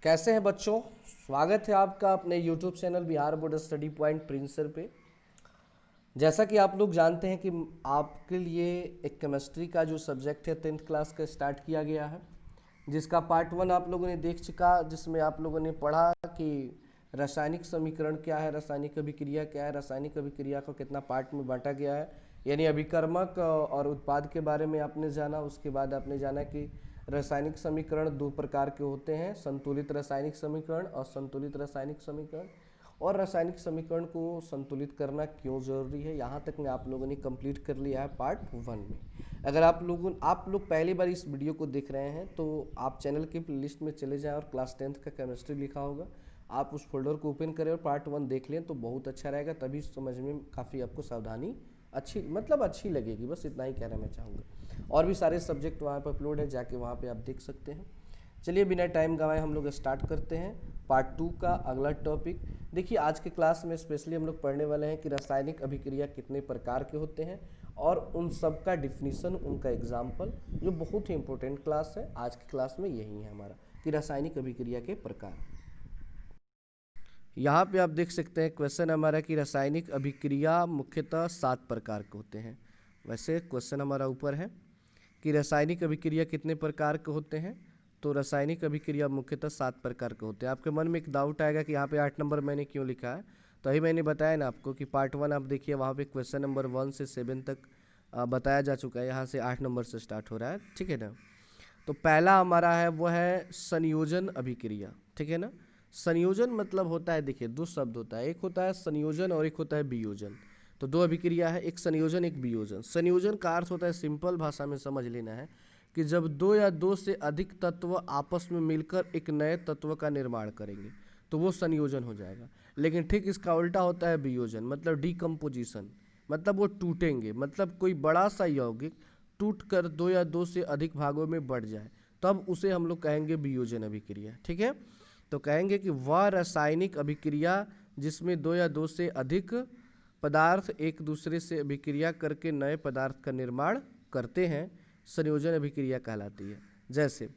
कैसे हैं बच्चों। स्वागत है आपका अपने YouTube channel Bihar board study point प्रिंसर पे। जैसा कि आप लोग जानते हैं कि आपके लिए एक केमिस्ट्री का जो सब्जेक्ट है 10th क्लास का स्टार्ट किया गया है, जिसका पार्ट 1 आप लोगों ने देख चुका, जिसमें आप लोगों ने पढ़ा कि रासायनिक समीकरण क्या है, रासायनिक अभिक्रिया क्या है, रासायनिक अभिक्रिया को कितना पार्ट में बांटा गया है, यानी अभिकर्मक और उत्पाद के बारे में आपने जाना। उसके बाद आपने जाना कि रासायनिक समीकरण दो प्रकार के होते हैं, संतुलित रासायनिक समीकरण और संतुलित रासायनिक समीकरण, और रासायनिक समीकरण को संतुलित करना क्यों जरूरी है। यहाँ तक में आप लोगों ने कंप्लीट कर लिया है पार्ट 1 में। अगर आप लोग पहली बार इस वीडियो को देख रहे हैं तो आप चैनल के प्लेलिस्ट में चले जाएं और क्लास 10th का केमिस्ट्री लिखा होगा, आप उस फोल्डर को ओपन करें और पार्ट 1 देख लें तो बहुत अच्छा रहेगा। तभी समझ में काफ़ी आपको सावधानी अच्छी लगेगी। बस इतना ही कहना मैं चाहूँगा। और भी सारे सब्जेक्ट वहाँ पर अपलोड है, जाके वहाँ पर आप देख सकते हैं। चलिए बिना टाइम गंवाए हम लोग स्टार्ट करते हैं पार्ट 2 का अगला टॉपिक। देखिए आज के क्लास में स्पेशली हम लोग पढ़ने वाले हैं कि रासायनिक अभिक्रिया कितने प्रकार के होते हैं और उन सब का डिफिनीसन, उनका एग्जाम्पल, जो बहुत ही इंपॉर्टेंट क्लास है आज की क्लास में यही है हमारा, कि रासायनिक अभिक्रिया के प्रकार। यहाँ पे आप देख सकते हैं क्वेश्चन हमारा कि रासायनिक अभिक्रिया मुख्यतः 7 प्रकार के होते हैं। वैसे क्वेश्चन हमारा ऊपर है कि रासायनिक अभिक्रिया कितने प्रकार के होते हैं, तो रासायनिक अभिक्रिया मुख्यतः 7 प्रकार के होते हैं। आपके मन में एक डाउट आएगा कि यहाँ पे 8 नंबर मैंने क्यों लिखा है, तो अभी मैंने बताया ना आपको कि पार्ट 1 आप देखिए, वहाँ पे क्वेश्चन नंबर 1 से 7 तक बताया जा चुका है, यहाँ से 8 नंबर से स्टार्ट हो रहा है, ठीक है ना। तो पहला हमारा है वो है संयोजन अभिक्रिया, ठीक है ना। संयोजन मतलब होता है, देखिए दो शब्द होता है, एक होता है संयोजन और एक होता है वियोजन। तो दो अभिक्रिया है, एक संयोजन एक वियोजन। संयोजन का अर्थ होता है, सिंपल भाषा में समझ लेना है, कि जब दो या दो से अधिक तत्व आपस में मिलकर एक नए तत्व का निर्माण करेंगे तो वो संयोजन हो जाएगा। लेकिन ठीक इसका उल्टा होता है वियोजन, मतलब डिकम्पोजिशन, मतलब वो टूटेंगे, मतलब कोई बड़ा सा यौगिक टूट कर दो या दो से अधिक भागों में बढ़ जाए, तब उसे हम लोग कहेंगे वियोजन अभिक्रिया, ठीक है। तो कहेंगे कि वह रासायनिक अभिक्रिया जिसमें दो या दो से अधिक पदार्थ एक दूसरे से अभिक्रिया करके नए पदार्थ का निर्माण करते हैं, संयोजन अभिक्रिया कहलाती है। जैसे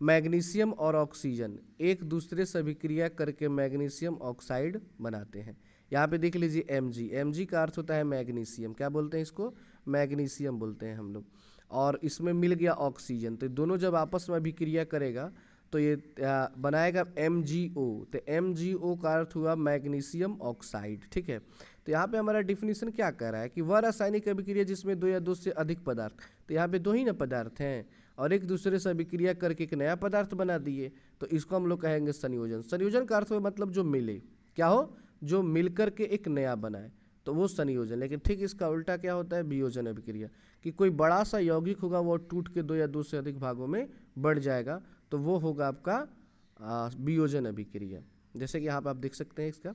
मैग्नीशियम और ऑक्सीजन एक दूसरे से अभिक्रिया करके मैग्नीशियम ऑक्साइड बनाते हैं। यहाँ पे देख लीजिए Mg का अर्थ होता है मैग्नीशियम, क्या बोलते हैं इसको, मैग्नीशियम बोलते हैं हम लोग। और इसमें मिल गया ऑक्सीजन, तो दोनों जब आपस में अभिक्रिया करेगा तो ये बनाएगा MgO। तो MgO का अर्थ हुआ मैग्नीशियम ऑक्साइड, ठीक है। तो यहाँ पे हमारा डिफिनीशन क्या कह रहा है कि वह रासायनिक अभिक्रिया जिसमें दो या दो से अधिक पदार्थ, तो यहाँ पे दो ही ना पदार्थ हैं और एक दूसरे से अभिक्रिया करके एक नया पदार्थ बना दिए, तो इसको हम लोग कहेंगे संयोजन। संयोजन का अर्थ मतलब जो मिले, क्या हो, जो मिलकर के एक नया बनाए, तो वो संयोजन। लेकिन ठीक इसका उल्टा क्या होता है, वियोजन अभिक्रिया, कि कोई बड़ा सा यौगिक होगा वो टूट के दो या दो से अधिक भागों में बढ़ जाएगा, तो वो होगा आपका वियोजन अभिक्रिया। जैसे कि यहाँ पे आप देख सकते हैं इसका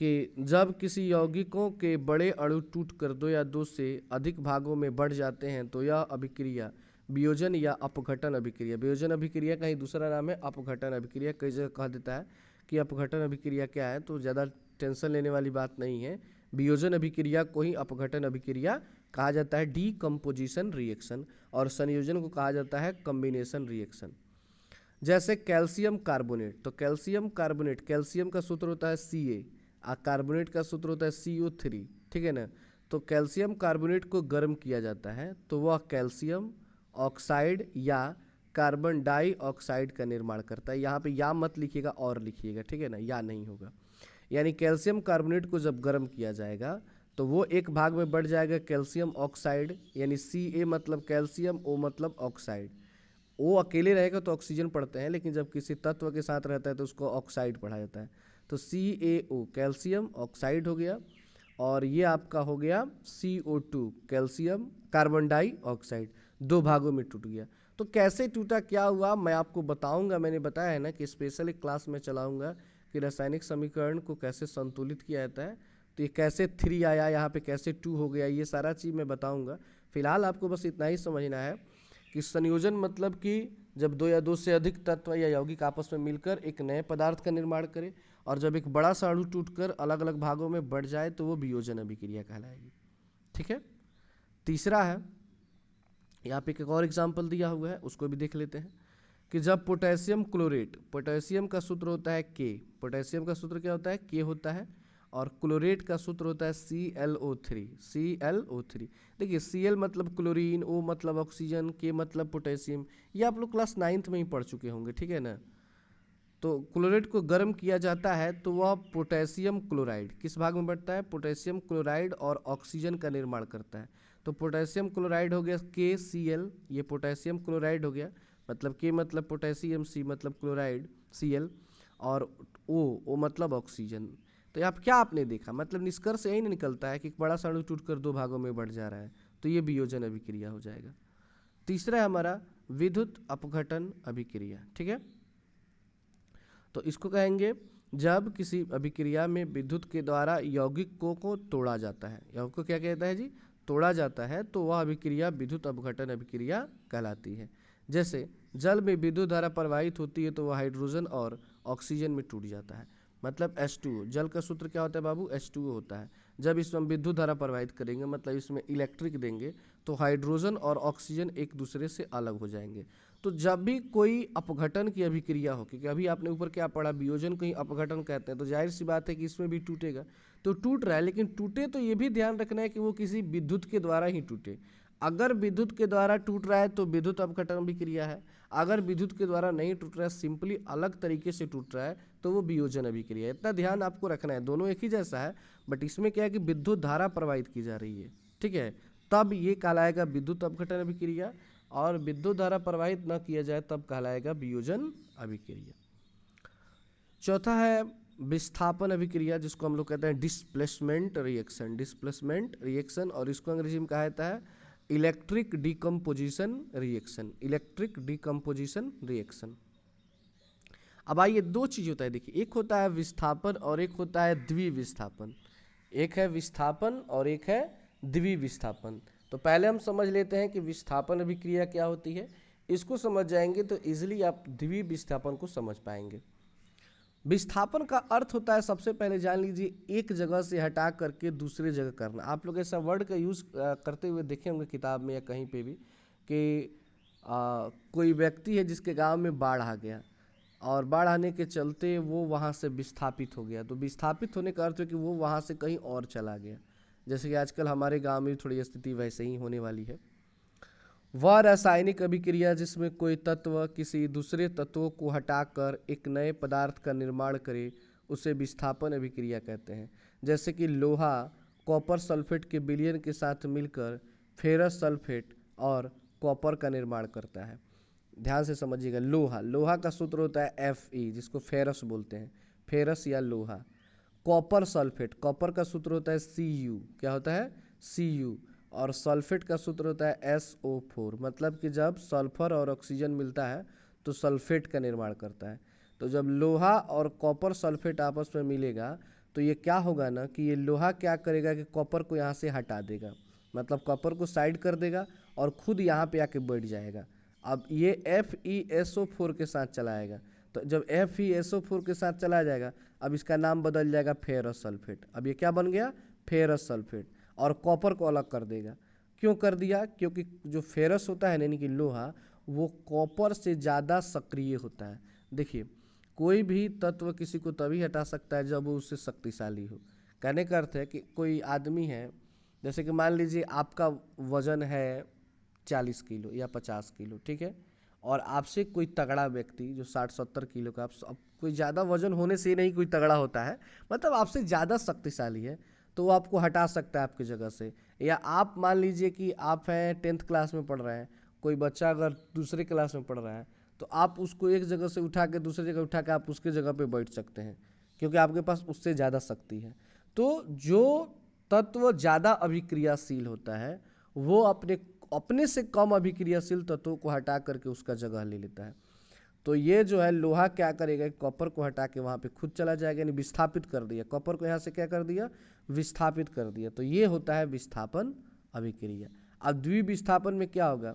कि जब किसी यौगिकों के बड़े अणु टूटकर दो या दो से अधिक भागों में बढ़ जाते हैं तो यह अभिक्रिया वियोजन या अपघटन अभिक्रिया। वियोजन अभिक्रिया का ही दूसरा नाम है अपघटन अभिक्रिया। कई जगह कह देता है कि अपघटन अभिक्रिया क्या है, तो ज़्यादा टेंशन लेने वाली बात नहीं है। वियोजन अभिक्रिया को ही अपघटन अभिक्रिया कहा जाता है, डीकम्पोजिशन रिएक्शन, और संयोजन को कहा जाता है कम्बिनेशन रिएक्शन। जैसे कैल्शियम कार्बोनेट, तो कैल्शियम कार्बोनेट, कैल्शियम का सूत्र होता है Ca, कार्बोनेट का सूत्र होता है CO3, ठीक है ना। तो कैल्शियम कार्बोनेट को गर्म किया जाता है तो वह कैल्शियम ऑक्साइड या कार्बन डाइऑक्साइड का निर्माण करता है। यहाँ पे या मत लिखिएगा और लिखिएगा, ठीक है ना, या नहीं होगा। यानी कैल्शियम कार्बोनेट को जब गर्म किया जाएगा तो वो एक भाग में बढ़ जाएगा कैल्शियम ऑक्साइड, यानी Ca मतलब कैल्शियम, O मतलब ऑक्साइड। O अकेले रहेगा तो ऑक्सीजन पढ़ते हैं, लेकिन जब किसी तत्व के साथ रहता है तो उसको ऑक्साइड पढ़ा जाता है। तो CaO कैल्शियम ऑक्साइड हो गया, और ये आपका हो गया CO2 कैल्शियम कार्बन डाइऑक्साइड, दो भागों में टूट गया। तो कैसे टूटा, क्या हुआ, मैं आपको बताऊंगा। मैंने बताया है ना कि स्पेशल एक क्लास में चलाऊंगा कि रासायनिक समीकरण को कैसे संतुलित किया जाता है, तो ये कैसे 3 आया, यहाँ पे कैसे 2 हो गया, ये सारा चीज़ मैं बताऊंगा। फिलहाल आपको बस इतना ही समझना है कि संयोजन मतलब कि जब दो या दो से अधिक तत्व या यौगिक आपस में मिलकर एक नए पदार्थ का निर्माण करे, और जब एक बड़ा सा अणु टूटकर अलग अलग भागों में बढ़ जाए तो वो वियोजन अभिक्रिया कहलाएगी, ठीक है। तीसरा है, यहाँ पे एक और एग्जाम्पल दिया हुआ है, उसको भी देख लेते हैं कि जब पोटेशियम क्लोरेट, पोटेशियम का सूत्र होता है के, पोटेशियम का सूत्र क्या होता है, के होता है, और क्लोरेट का सूत्र होता है ClO3, ClO3। देखिए Cl मतलब क्लोरीन, O मतलब ऑक्सीजन, के मतलब पोटेशियम, ये आप लोग क्लास 9th में ही पढ़ चुके होंगे, ठीक है ना। तो क्लोरेट को गर्म किया जाता है तो वह पोटेशियम क्लोराइड किस भाग में बढ़ता है, पोटेशियम क्लोराइड और ऑक्सीजन का निर्माण करता है। तो पोटेशियम क्लोराइड हो गया KCl, ये पोटेशियम क्लोराइड हो गया, मतलब के मतलब पोटेशियम, सी मतलब क्लोराइड Cl, और O मतलब ऑक्सीजन। तो आप क्या आपने देखा, मतलब निष्कर्ष यही निकलता है कि एक बड़ा सा अणु टूटकर दो भागों में बढ़ जा रहा है, तो ये वियोजन अभिक्रिया हो जाएगा। तीसरा है हमारा विद्युत अपघटन अभिक्रिया, ठीक है। तो इसको कहेंगे जब किसी अभिक्रिया में विद्युत के द्वारा यौगिकों को तोड़ा जाता है, यौगिक को क्या कहता है जी, तोड़ा जाता है, तो वह अभिक्रिया विद्युत अपघटन अभिक्रिया कहलाती है। जैसे जल में विद्युत धारा प्रवाहित होती है तो वह हाइड्रोजन और ऑक्सीजन में टूट जाता है, मतलब H2O। जल का सूत्र क्या होता है बाबू, H2O होता है। जब इसमें हम विद्युत धारा प्रवाहित करेंगे, मतलब इसमें इलेक्ट्रिक देंगे, तो हाइड्रोजन और ऑक्सीजन एक दूसरे से अलग हो जाएंगे। तो जब भी कोई अपघटन की अभिक्रिया हो, क्योंकि अभी आपने ऊपर क्या पढ़ा, वियोजन को ही अपघटन कहते हैं, तो जाहिर सी बात है कि इसमें भी टूटेगा। तो टूट रहा है, लेकिन टूटे तो ये भी ध्यान रखना है कि वो किसी विद्युत के द्वारा ही टूटे। अगर विद्युत के द्वारा टूट रहा है तो विद्युत अपघटन अभिक्रिया है, अगर विद्युत के द्वारा नहीं टूट रहा है, सिंपली अलग तरीके से टूट रहा है, तो वो वियोजन अभिक्रिया है। इतना ध्यान आपको रखना है, दोनों एक ही जैसा है, बट इसमें क्या है कि विद्युत धारा प्रवाहित की जा रही है, ठीक है, तब ये कहलाएगा विद्युत अपघटन अभिक्रिया, और विद्युत धारा प्रवाहित न किया जाए तब कहलाएगा वियोजन अभिक्रिया। चौथा है विस्थापन अभिक्रिया, जिसको हम लोग कहते हैं डिस्प्लेसमेंट रिएक्शन, डिस्प्लेसमेंट रिएक्शन, और इसको अंग्रेजी में कहा जाता है electric decomposition reaction, electric decomposition reaction. अब आइए, दो चीज होता है, देखिए, एक होता है विस्थापन और एक होता है द्विविस्थापन। एक है विस्थापन और एक है द्विविस्थापन। तो पहले हम समझ लेते हैं कि विस्थापन अभिक्रिया क्या होती है। इसको समझ जाएंगे तो इजीली आप द्विविस्थापन को समझ पाएंगे। विस्थापन का अर्थ होता है, सबसे पहले जान लीजिए, एक जगह से हटा करके दूसरे जगह करना। आप लोग ऐसा वर्ड का यूज़ करते हुए देखे होंगे किताब में या कहीं पे भी, कि कोई व्यक्ति है जिसके गांव में बाढ़ आ गया, और बाढ़ आने के चलते वो वहाँ से विस्थापित हो गया। तो विस्थापित होने का अर्थ है कि वो वहाँ से कहीं और चला गया, जैसे कि आजकल हमारे गांव में थोड़ी स्थिति वैसे ही होने वाली है। वह रासायनिक अभिक्रिया जिसमें कोई तत्व किसी दूसरे तत्वों को हटाकर एक नए पदार्थ का निर्माण करे, उसे विस्थापन अभिक्रिया कहते हैं। जैसे कि लोहा कॉपर सल्फेट के विलयन के साथ मिलकर फेरस सल्फेट और कॉपर का निर्माण करता है। ध्यान से समझिएगा, लोहा, लोहा का सूत्र होता है Fe, जिसको फेरस बोलते हैं, फेरस या लोहा। कॉपर सल्फेट, कॉपर का सूत्र होता है Cu, क्या होता है, Cu, और सल्फेट का सूत्र होता है SO4, मतलब कि जब सल्फर और ऑक्सीजन मिलता है तो सल्फेट का निर्माण करता है। तो जब लोहा और कॉपर सल्फेट आपस में मिलेगा तो ये क्या होगा ना, कि ये लोहा क्या करेगा कि कॉपर को यहाँ से हटा देगा, मतलब कॉपर को साइड कर देगा और खुद यहाँ पे आके बैठ जाएगा। अब ये FeSO4 के साथ चलाएगा, तो जब FeSO4 के साथ चला जाएगा, अब इसका नाम बदल जाएगा फेरस सल्फेट। अब ये क्या बन गया, फेरस सल्फेट, और कॉपर को अलग कर देगा। क्यों कर दिया, क्योंकि जो फेरस होता है यानी कि लोहा, वो कॉपर से ज़्यादा सक्रिय होता है। देखिए, कोई भी तत्व किसी को तभी हटा सकता है जब वो उससे शक्तिशाली हो। कहने का अर्थ है कि कोई आदमी है, जैसे कि मान लीजिए आपका वजन है 40 किलो या 50 किलो, ठीक है, और आपसे कोई तगड़ा व्यक्ति जो 60-70 किलो का, अब कोई ज़्यादा वजन होने से नहीं कोई तगड़ा होता है, मतलब आपसे ज़्यादा शक्तिशाली है, तो वो आपको हटा सकता है आपकी जगह से। या आप मान लीजिए कि आप हैं 10th क्लास में पढ़ रहे हैं, कोई बच्चा अगर दूसरे क्लास में पढ़ रहा है, तो आप उसको एक जगह से उठा के दूसरी जगह उठा के आप उसके जगह पे बैठ सकते हैं, क्योंकि आपके पास उससे ज़्यादा शक्ति है। तो जो तत्व ज़्यादा अभिक्रियाशील होता है वो अपने से कम अभिक्रियाशील तत्वों को हटा करके उसका जगह ले लेता है। तो ये जो है लोहा क्या करेगा, कॉपर को हटा के वहाँ पे खुद चला जाएगा, यानी विस्थापित कर दिया, कॉपर को यहाँ से क्या कर दिया, विस्थापित कर दिया। तो ये होता है विस्थापन अभिक्रिया। अब द्विविस्थापन में क्या होगा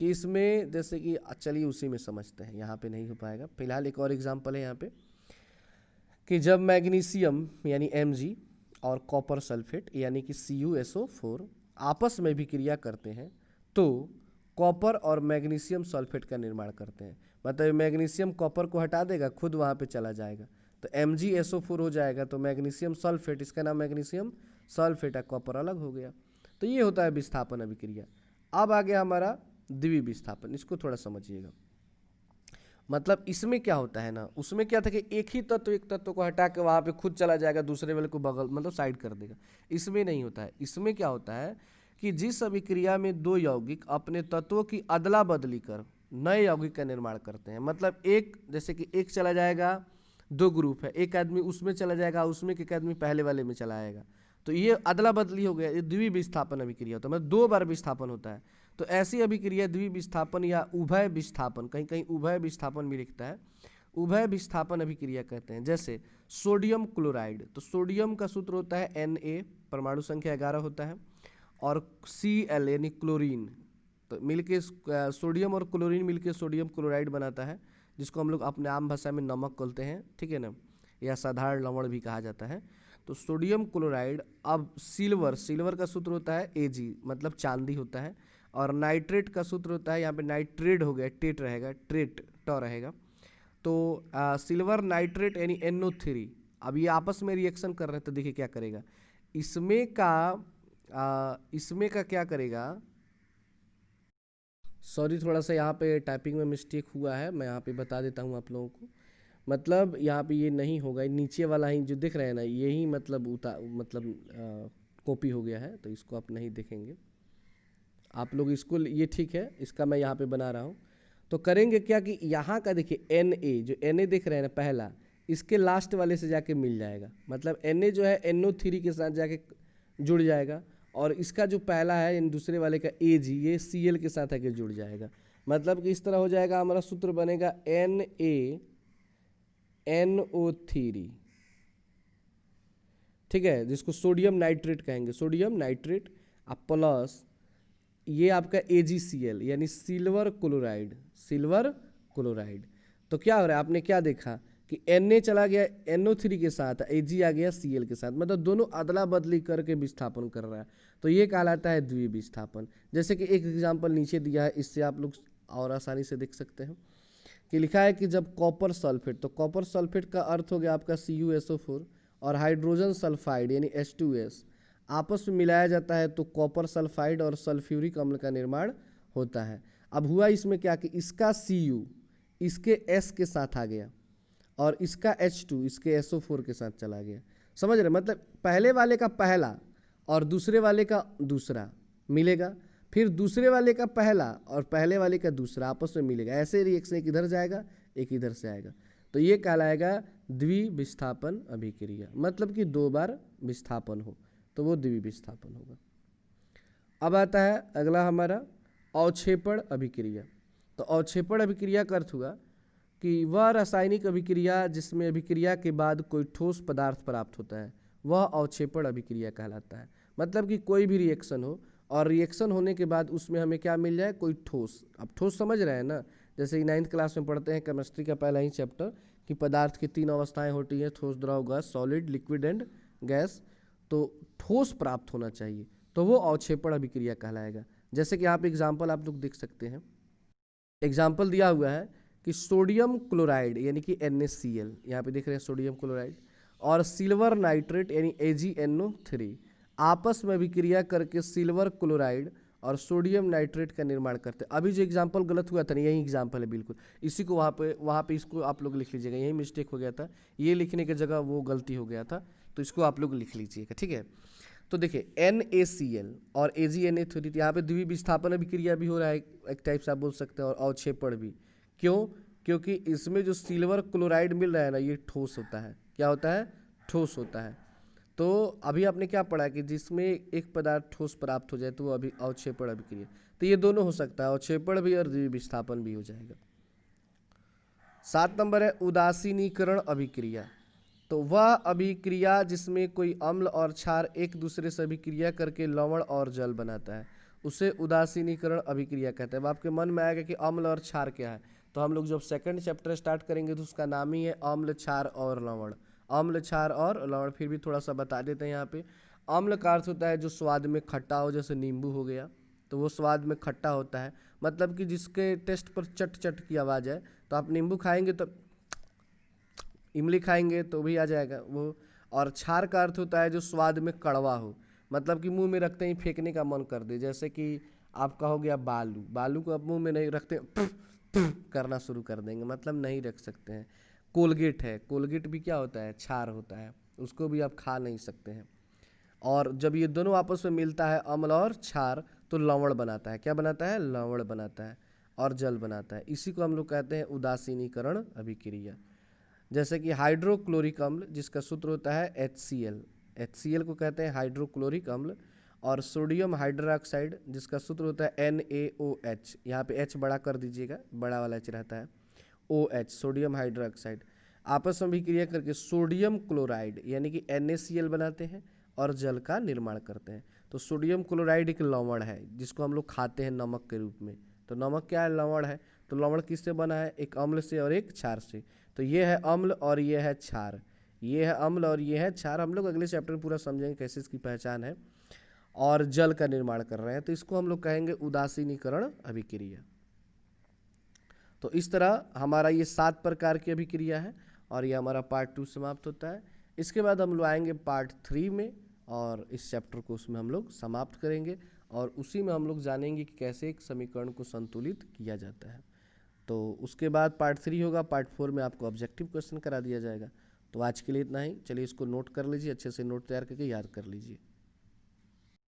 कि इसमें, जैसे कि चलिए उसी में समझते हैं, यहाँ पे नहीं हो पाएगा फिलहाल। एक और एग्जाम्पल है यहाँ पे, कि जब मैग्नीशियम यानी Mg और कॉपर सल्फेट यानी कि CuSO4 आपस में अभिक्रिया करते हैं, तो कॉपर और मैग्नीशियम सल्फेट का निर्माण करते हैं। मतलब मैग्नीशियम कॉपर को हटा देगा, खुद वहाँ पे चला जाएगा, तो MgSO4 हो जाएगा, तो मैग्नीशियम सल्फेट, इसका नाम मैग्नीशियम सल्फेट है, कॉपर अलग हो गया। तो ये होता है विस्थापन अभिक्रिया। अब आ गया हमारा द्विवीय विस्थापन, इसको थोड़ा समझिएगा। मतलब इसमें क्या होता है ना, उसमें क्या था कि एक ही तत्व एक तत्व को हटा के वहाँ पे खुद चला जाएगा, दूसरे वाले को बगल मतलब साइड कर देगा। इसमें नहीं होता है। इसमें क्या होता है कि जिस अभिक्रिया में दो यौगिक अपने तत्वों की अदला बदली कर नए यौगिक का निर्माण करते हैं, मतलब एक जैसे कि एक चला जाएगा, दो ग्रुप है, एक आदमी उसमें चला जाएगा, उसमें एक आदमी पहले वाले में चला आएगा, तो ये अदला बदली हो गया, ये द्विवीय विस्थापन अभिक्रिया होता है, मतलब दो बार विस्थापन होता है। तो ऐसी अभिक्रिया द्विवीय विस्थापन या उभय विस्थापन, कहीं कहीं उभय विस्थापन भी लिखता है, उभय विस्थापन अभिक्रिया कहते हैं। जैसे सोडियम क्लोराइड, तो सोडियम का सूत्र होता है Na, परमाणु संख्या 11 होता है, और Cl यानी क्लोरीन, तो मिलके सोडियम और क्लोरीन मिलके सोडियम क्लोराइड बनाता है, जिसको हम लोग अपने आम भाषा में नमक बोलते हैं, ठीक है ना, या साधारण लवण भी कहा जाता है। तो सोडियम क्लोराइड, अब सिल्वर का सूत्र होता है Ag, मतलब चांदी होता है, और नाइट्रेट का सूत्र होता है, यहाँ पे नाइट्रेट हो गया, टेट रहेगा, ट्रेट ट रहेगा, तो सिल्वर नाइट्रेट यानी NO3। अब ये आपस में रिएक्शन कर रहे हैं, तो देखिए क्या करेगा, इसमें का क्या करेगा, सॉरी थोड़ा सा यहाँ पे टाइपिंग में मिस्टेक हुआ है, मैं यहाँ पे बता देता हूँ आप लोगों को। मतलब यहाँ पे ये नहीं होगा, नीचे वाला ही जो दिख रहा है ना, यही मतलब कॉपी हो गया है, तो इसको आप नहीं देखेंगे आप लोग, इसको ये ठीक है, इसका मैं यहाँ पे बना रहा हूँ। तो करेंगे क्या कि यहाँ का देखिए Na, जो Na दिख रहे हैं ना पहला, इसके लास्ट वाले से जाके मिल जाएगा, मतलब Na जो है NO3 के साथ जाके जुड़ जाएगा, और इसका जो पहला है इन दूसरे वाले का Ag, ये Cl के साथ आके जुड़ जाएगा। मतलब कि इस तरह हो जाएगा, हमारा सूत्र बनेगा NaNO3, ठीक है, जिसको सोडियम नाइट्रेट कहेंगे, सोडियम नाइट्रेट, अब प्लस ये आपका AgCl यानी सिल्वर क्लोराइड, सिल्वर क्लोराइड। तो क्या हो रहा है, आपने क्या देखा कि Na चला गया NO3 के साथ, Ag आ गया Cl के साथ, मतलब दोनों अदला बदली करके विस्थापन कर रहा है, तो ये कहलाता है द्विवीय विस्थापन। जैसे कि एक एग्जाम्पल नीचे दिया है, इससे आप लोग और आसानी से देख सकते हैं कि लिखा है कि जब कॉपर सल्फेट, तो कॉपर सल्फेट का अर्थ हो गया आपका CuSO4, और हाइड्रोजन सल्फाइड यानी H2S आपस में मिलाया जाता है, तो कॉपर सल्फाइड और सल्फ्यूरिक अम्ल का निर्माण होता है। अब हुआ इसमें क्या कि इसका Cu इसके S के साथ आ गया, और इसका H2 इसके SO4 के साथ चला गया। समझ रहे, मतलब पहले वाले का पहला और दूसरे वाले का दूसरा मिलेगा, फिर दूसरे वाले का पहला और पहले वाले का दूसरा आपस में मिलेगा, ऐसे रिएक्शन एक इधर जाएगा एक इधर से आएगा, तो ये कहलाएगा द्विवीय विस्थापन अभिक्रिया, मतलब कि दो बार विस्थापन हो, तो वो द्विवीय विस्थापन होगा। अब आता है अगला हमारा अवक्षेपण अभिक्रिया। तो अवक्षेपण अभिक्रिया का अर्थ हुआ कि वह रासायनिक अभिक्रिया जिसमें अभिक्रिया के बाद कोई ठोस पदार्थ प्राप्त होता है, वह अवक्षेपण अभिक्रिया कहलाता है। मतलब कि कोई भी रिएक्शन हो, और रिएक्शन होने के बाद उसमें हमें क्या मिल जाए, कोई ठोस। अब ठोस समझ रहे हैं ना, जैसे कि 9th क्लास में पढ़ते हैं केमिस्ट्री का पहला ही चैप्टर कि पदार्थ की 3 अवस्थाएं होती हैं, ठोस, द्रव, gas, solid, liquid and gas. तो ठोस प्राप्त होना चाहिए, तो वो अवक्षेपण अभिक्रिया कहलाएगा। जैसे कि यहाँ पे एग्जाम्पल आप लोग देख सकते हैं, एग्जाम्पल दिया हुआ है कि सोडियम क्लोराइड यानी कि NaCl, यहाँ पे देख रहे हैं सोडियम क्लोराइड, और सिल्वर नाइट्रेट यानी AgNO3 आपस में अभिक्रिया करके सिल्वर क्लोराइड और सोडियम नाइट्रेट का निर्माण करते हैं। अभी जो एग्जाम्पल गलत हुआ था ना, यही एग्जाम्पल है बिल्कुल, इसी को वहाँ पे इसको आप लोग लिख लीजिएगा, यही मिस्टेक हो गया था, ये लिखने की जगह वो गलती हो गया था, तो इसको आप लोग लिख लीजिएगा, ठीक है। तो देखिए NaCl और AgNA3, यहाँ पे द्विवीय विस्थापन अभिक्रिया भी हो रहा है, एक टाइप से आप बोल सकते हैं, और अवक्षेपण भी। क्यों? क्योंकि इसमें जो सिल्वर क्लोराइड मिल रहा है ना, ये ठोस होता है। क्या होता है? ठोस होता है। तो अभी आपने क्या पढ़ा कि जिसमें एक पदार्थ ठोस प्राप्त हो जाए तो वो अभी अवक्षेपण अभिक्रिया, तो ये दोनों हो सकता है, अवक्षेपण भी और द्विवीय विस्थापन भी हो जाएगा। 7 नंबर है उदासीनीकरण अभिक्रिया। तो वह अभिक्रिया जिसमें कोई अम्ल और क्षार एक दूसरे से अभिक्रिया करके लवण और जल बनाता है, उसे उदासीनीकरण अभिक्रिया कहते हैं। अब आपके मन में आएगा कि अम्ल और क्षार क्या है, तो हम लोग जब सेकंड चैप्टर स्टार्ट करेंगे तो उसका नाम ही है अम्ल, क्षार और लवण। अम्ल, क्षार और लवण, फिर भी थोड़ा सा बता देते हैं यहाँ पे। अम्ल का अर्थ होता है जो स्वाद में खट्टा हो, जैसे नींबू हो गया, तो वो स्वाद में खट्टा होता है, मतलब कि जिसके टेस्ट पर चट चट की आवाज़ है। तो आप नींबू खाएंगे तो, इमली खाएंगे तो भी आ जाएगा वो। और क्षार का अर्थ होता है जो स्वाद में कड़वा हो, मतलब कि मुंह में रखते ही फेंकने का मन कर दे। जैसे कि आपका हो गया बालू, बालू को आप मुंह में नहीं रखते, करना शुरू कर देंगे, मतलब नहीं रख सकते हैं। कोलगेट है, कोलगेट भी क्या होता है, क्षार होता है, उसको भी आप खा नहीं सकते हैं। और जब ये दोनों आपस में मिलता है, अम्ल और क्षार, तो लवण बनाता है। क्या बनाता है, लवण बनाता है और जल बनाता है। इसी को हम लोग कहते हैं उदासीनीकरण अभिक्रिया। जैसे कि हाइड्रोक्लोरिक अम्ल, जिसका सूत्र होता है HCl, HCl को कहते हैं हाइड्रोक्लोरिक अम्ल। और सोडियम हाइड्रोक्साइड, जिसका सूत्र होता है NaOH, यहाँ पे H बड़ा कर दीजिएगा, बड़ा वाला H रहता है, OH, सोडियम हाइड्रोक्साइड, आपस में अभिक्रिया करके सोडियम क्लोराइड यानी कि NaCl बनाते हैं और जल का निर्माण करते हैं। तो सोडियम क्लोराइड एक लवण है जिसको हम लोग खाते हैं नमक के रूप में। तो नमक क्या है, लवण है। तो लवण किससे बना है, एक अम्ल से और एक क्षार से। तो ये है अम्ल और ये है क्षार, ये है अम्ल और ये है क्षार। हम लोग अगले चैप्टर में पूरा समझेंगे कैसे इसकी पहचान है। और जल का निर्माण कर रहे हैं, तो इसको हम लोग कहेंगे उदासीनीकरण अभिक्रिया। तो इस तरह हमारा ये 7 प्रकार की अभिक्रिया है और ये हमारा पार्ट 2 समाप्त होता है। इसके बाद हम लोग आएंगे पार्ट 3 में और इस चैप्टर को उसमें हम लोग समाप्त करेंगे और उसी में हम लोग जानेंगे कि कैसे एक समीकरण को संतुलित किया जाता है। तो उसके बाद पार्ट 3 होगा, पार्ट 4 में आपको ऑब्जेक्टिव क्वेश्चन करा दिया जाएगा। तो आज के लिए इतना ही, चलिए इसको नोट कर लीजिए, अच्छे से नोट तैयार करके याद कर लीजिए।